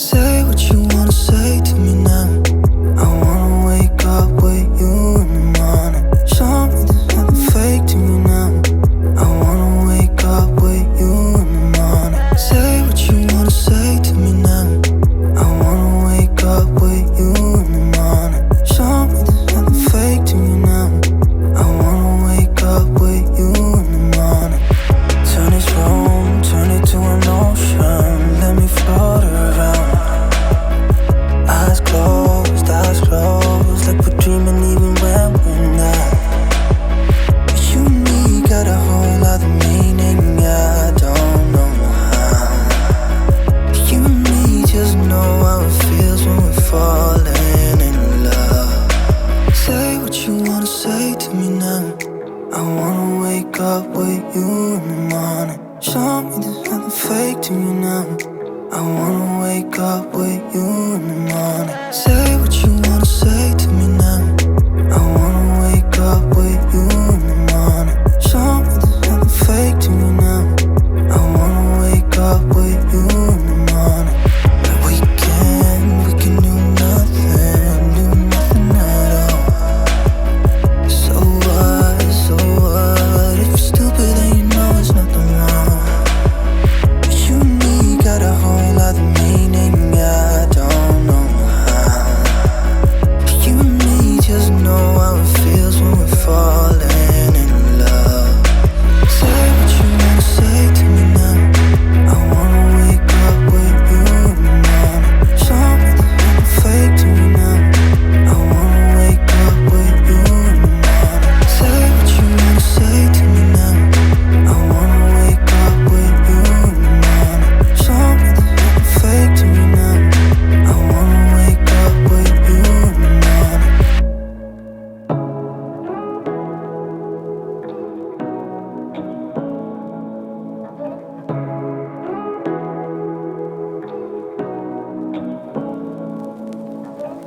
Say what you wanna say to me now. I wanna wake up with you in the morning. Show me there's nothing fake to me now. I wanna wake up with you in the morning. Say what you wanna say to me now. I wanna wake up with you in the morning. Show me there's nothing fake to me now. I wanna wake up with you in the morning. Turn this room, turn it to an ocean. Let me float around. Eyes closed, like we're dreaming even when we're not. You and me got a whole other meaning, I don't know how. You and me just know how it feels when we're falling in love. Say what you wanna say to me now. I wanna wake up with you in the morning. Show me there's nothing fake to me now. I wanna wake up with you in the morning. Say what you wanna say to me now. I wanna wake up with you in the morning. Show me there's nothing fake to me now. I wanna wake up with you in the morning. We can do nothing at all. So what, if you're stupid then you know there's nothing wrong. You and me got a whole other meaning, I don't know how. You and me just know how it feels when we're falling in love. Say what you wanna say to me now. I wanna wake up with you in the morning. Show me there's nothing fake to me now. I wanna wake up with you in the morning. Say what you wanna say to me now. I wanna wake up with you in the morning. Show me there's nothing fake to me now. I wanna wake up with you in the morning.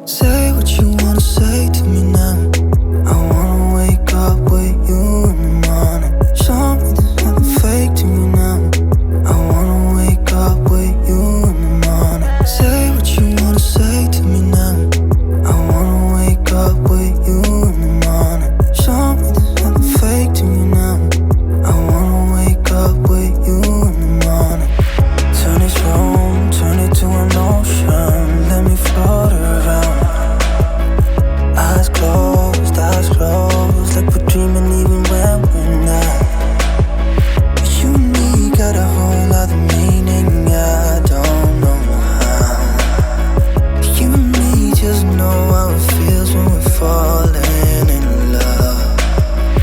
Say what you wanna say to me now. I wanna wake up with you in the morning. Show me there's nothing fake to me now. I wanna wake up with you in the morning. Say what you wanna say to me now. I wanna wake up with you in the morning. Show me there's nothing fake to me now. I wanna wake up with you in the morning. Turn this room, turn it to an ocean. Let me float around. Eyes closed, like we're dreaming even when we're not. You and me got a whole other meaning, I don't know how. You and me just know how it feels when we're falling in love.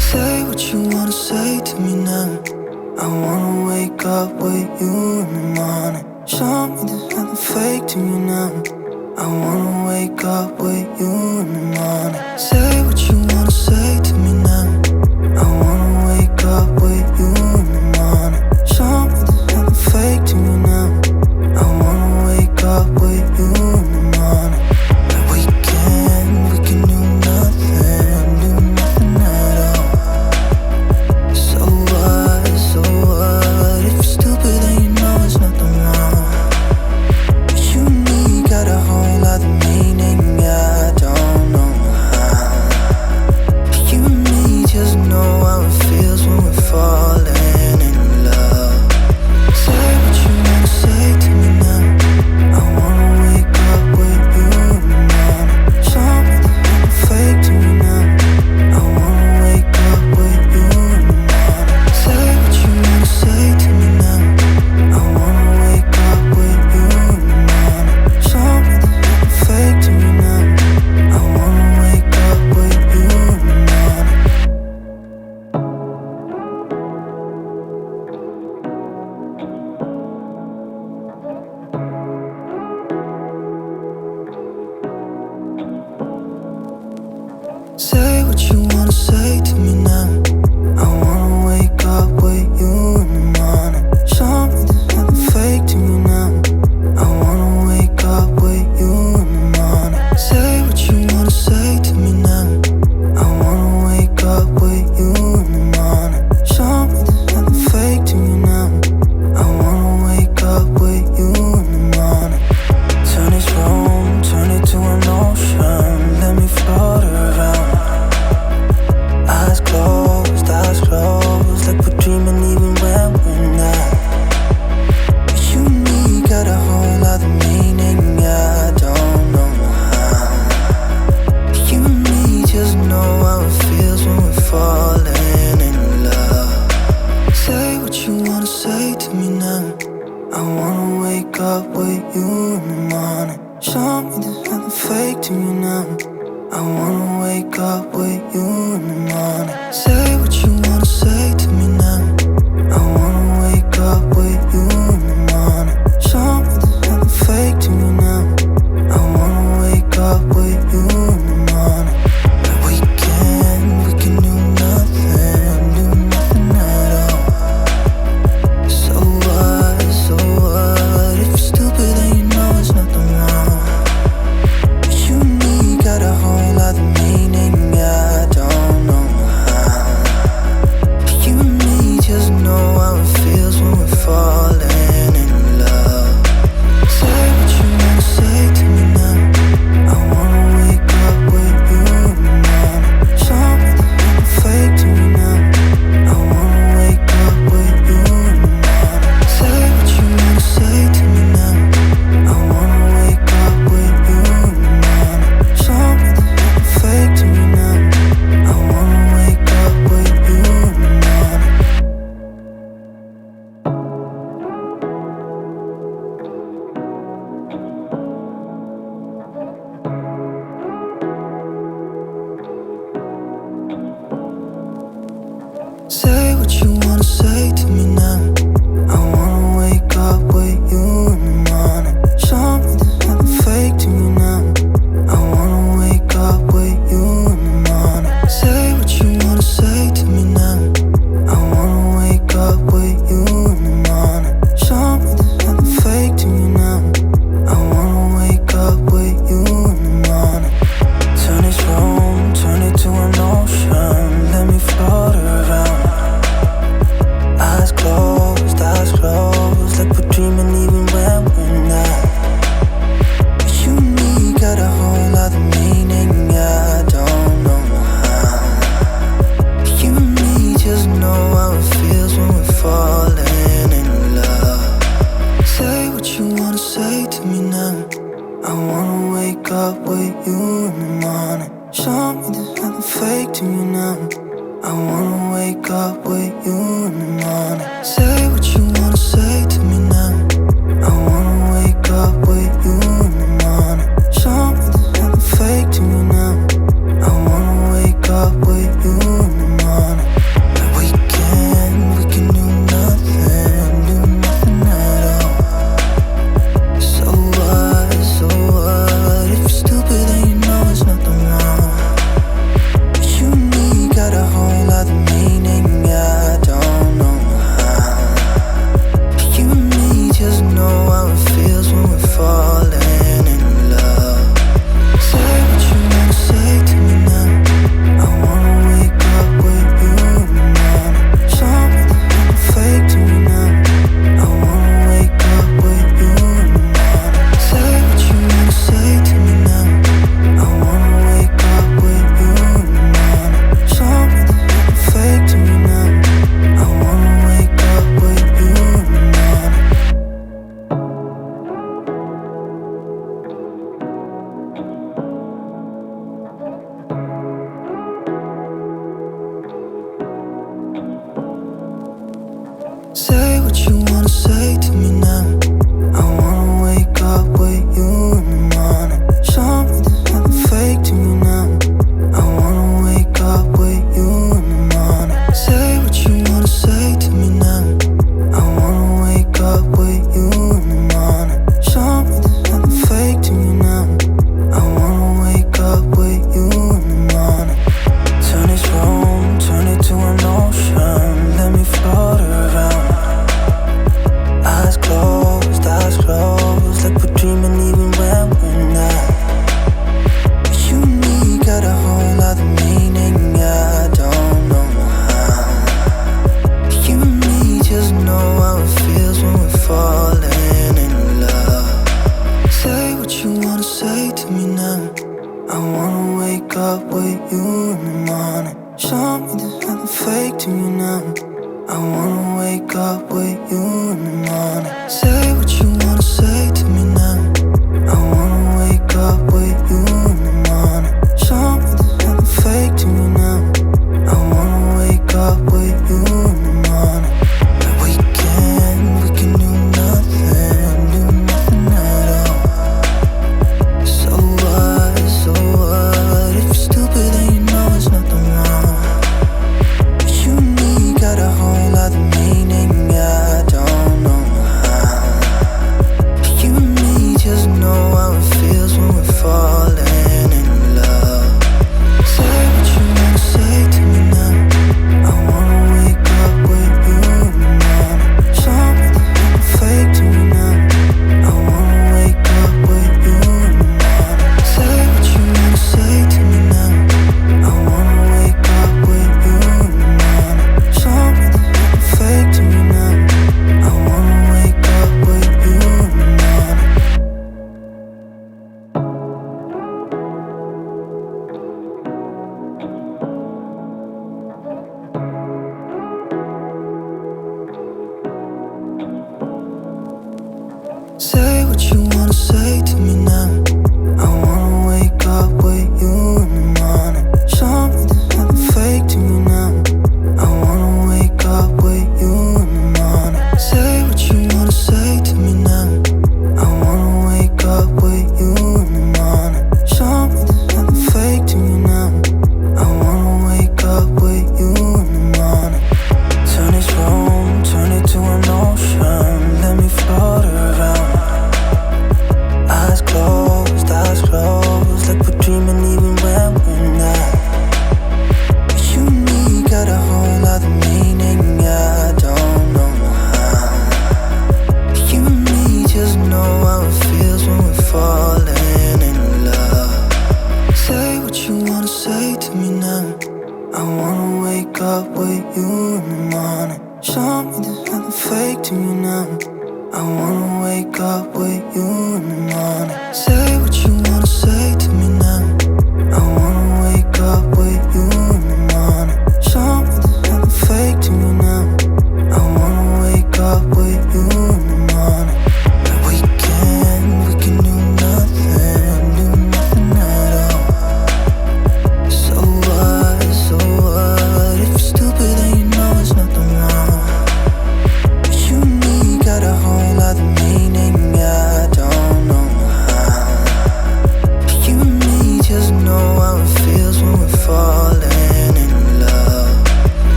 Say what you wanna say to me now. I wanna wake up with you in the morning. Show me there's nothing fake to me now. I wanna wake up with you in the morning. Say what you wanna say to me now. I wanna wake up with you in the morning. Show me there's nothing fake to me now. I wanna wake up with you in the morning. We can do nothing at all. So what, if you're stupid then you know there's nothing wrong. You and me got a whole other meaning, I don't know how. You and me just know how it feels when we're falling in love. Say what you wanna say to me now. I wanna wake up with you in the morning. Show me there's nothing fake to me now. I wanna wake up with you in the morning. Say what you wanna say to me now. I wanna wake up with you in the morning. Show me there's nothing fake to me now. I wanna wake up with you in the morning. Say what you wanna say to me now. I wanna wake up with you in the morning. Show me there's nothing fake to me now. I wanna wake up with you in the morning. Say what you wanna say to me now. I wanna wake up with you in the morning. Show me there's nothing fake to me now. I wanna wake up with you in the morning. you in the morning. Show me there's nothing fake to me now. I wanna wake up with you in the morning. Say what you wanna say to me now. I wanna wake up with you in the morning. Show me there's nothing fake to me now. I wanna wake up with you in the morning. We can do nothing at all. So what? If you're stupid then you know there's nothing wrong. But you and me got a whole other meaning, I don't know how. But you and me just know how it feels when we're falling in love. Say what you wanna say to me now. I wanna wake up with you in the morning. Show me there's nothing fake to me now. I wanna wake up with you in the morning. Say what you wanna say to me now. I wanna wake up with you in the morning. Show me there's nothing fake to me now. I wanna wake up with you in the morning. Say what you wanna say to me now. I wanna wake up with you in the morning. Show me there's nothing fake to me now. I wanna wake up with you in the morning. Say what you wanna say to me now. I wanna wake up with you in the morning. Show me there's nothing fake to me now. I wanna wake up with you in the morning. Turn this room, turn it to an ocean. Let me float around. Eyes closed, like we're dreaming even when we're not. But you and me got a whole other meaning, I don't know how. But you and me just know how it feels when we're falling in love. Say what you wanna say to me now. I wanna wake up with you in the morning. Show me there's nothing fake to me now. I wanna wake up with you in the morning. Say what you wanna say to me now. I wanna wake up with you in the morning. Show me there's nothing fake to me now. I wanna wake up with you in the morning. We can do nothing at all. So what? If you're stupid then you know there's nothing wrong. But you and me got a whole other meaning, I don't know how. But you and me just know how it feels.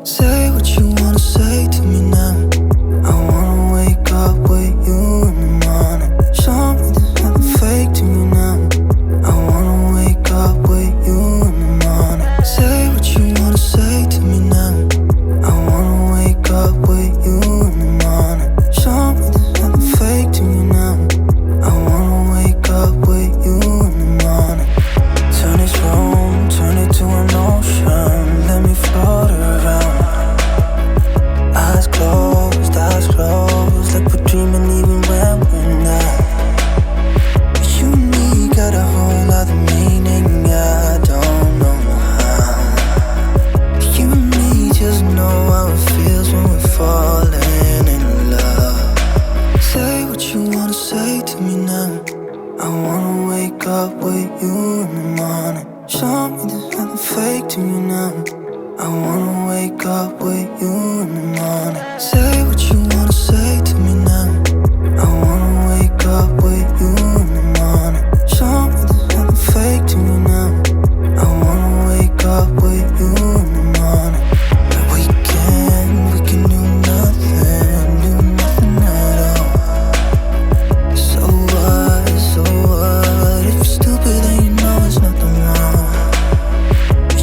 Say what you wanna say to me now. I wanna wake up with you in the morning. Show me there's nothing fake to me now. I wanna wake up with you in the morning. Say what you wanna say to me now. I wanna wake up with you in the morning. Show me there's nothing fake to me now. I wanna wake up with you in the morning. Turn this room, turn it to an ocean. Let me float around. Eyes closed, like we're dreaming even when we're not. You and me got a whole other meaning, I don't know how. You and me just know how it feels when we're falling in love. Say what you wanna say to me now. I wanna wake up with you in the morning. Show me there's nothing fake to me now. I wanna wake up with you in the morning. Say what you wanna say to me now. I wanna wake up with you in the morning. Show me there's nothing fake to me now. I wanna wake up with you in the morning. We can do nothing at all. So what, if you're stupid then you know there's nothing wrong.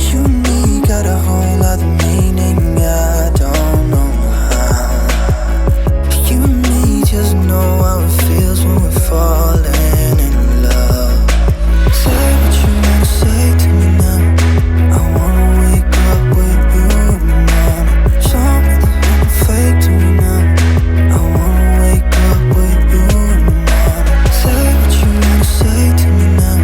You and me got a whole other meaning, I don't know how. You and me just know how it feels when we're falling in love. Say what you wanna say to me now. I wanna wake up with you in the morning. Show me there's nothing fake to me now. I wanna wake up with you in the morning. Say what you wanna say to me now.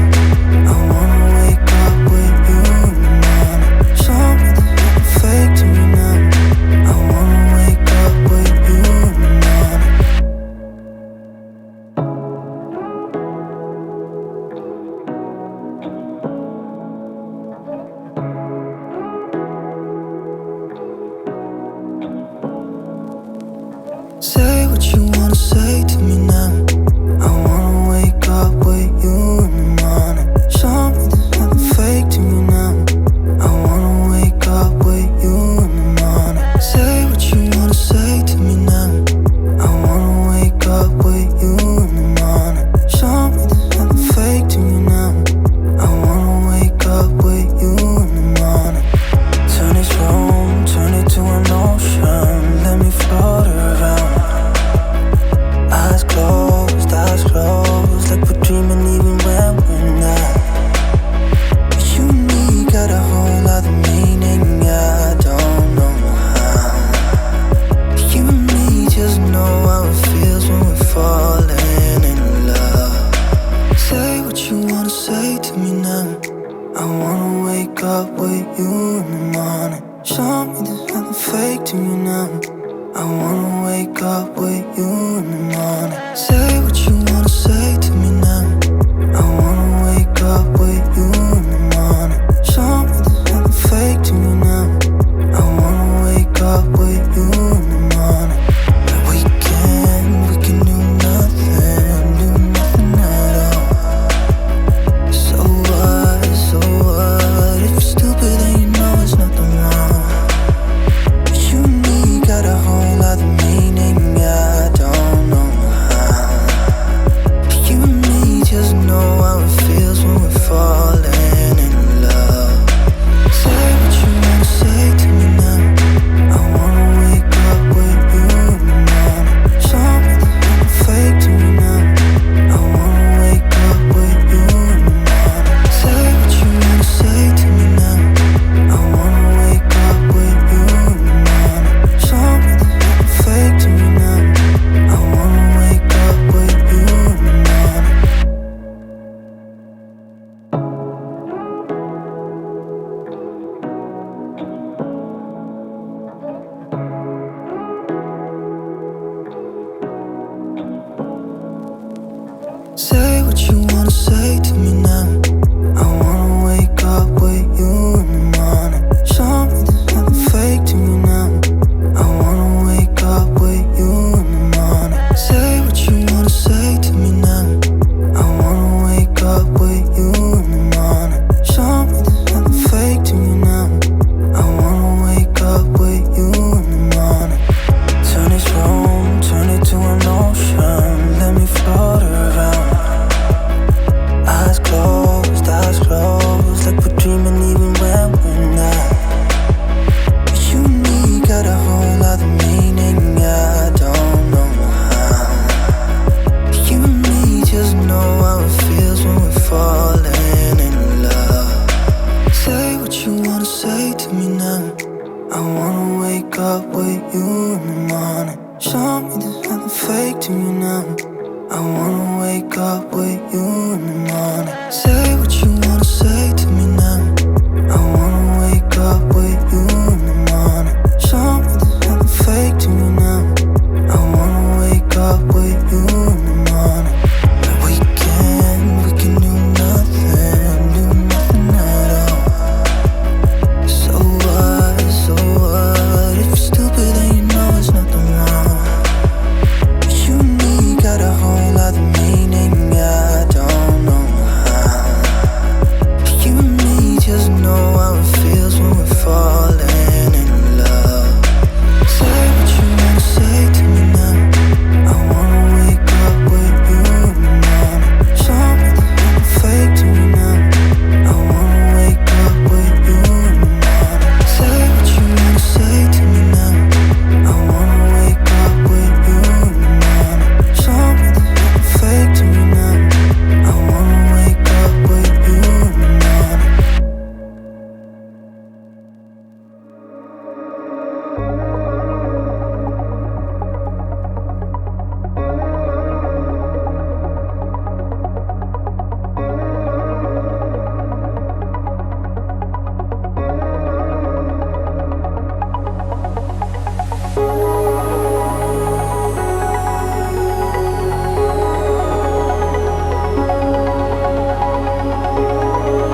I wanna wake up with you in the morning. Show me there's nothing fake to me now. I wanna wake up with you in the morning. Say what you wanna say to me now. I wanna wake up with you in the morning. Show me there's nothing fake to me now. I wanna wake up with you in the morning. Say what you wanna say to me now. I wanna wake up with you in the morning. Show me there's nothing fake to me now. I wanna wake up with you in the morning. Turn this room, turn it to an ocean. Let me float around. Eyes closed, like we're dreaming even when we're not. You and me got a whole other meaning, I don't know how. You and me just know how it feels when we're falling in love. Say what you wanna say to me now. I wanna wake up with you in the morning. Show me there's nothing fake to me now. I wanna wake up with you in the morning. Say what you wanna say to me now. I wanna wake up with you in the morning. Show me there's nothing fake to me now. I wanna wake up with you in the morning. We can do nothing at all. So what, if you're stupid then you know there's nothing wrong. You and me got a whole other meaning, I don't know how. You and me just know how it feels when we're falling in love. Say what you wanna say to me now. I wanna wake up with you in the morning. Show me there's nothing fake to me now. I wanna wake up with you in the morning. Say what you wanna say to me now. I wanna wake up with you in the morning. Show me there's nothing fake to me now. I wanna wake up with you in the morning. Say what you wanna say to me now. I wanna wake up with you in the morning. Show me there's nothing fake to me now. I wanna wake up with you in the morning. Say what you wanna say to me now. I wanna wake up with you in the morning. Show me there's nothing fake to me now. I wanna wake up with you. wake up with you in the morning. Show me there's nothing fake to me now. I wanna wake up with you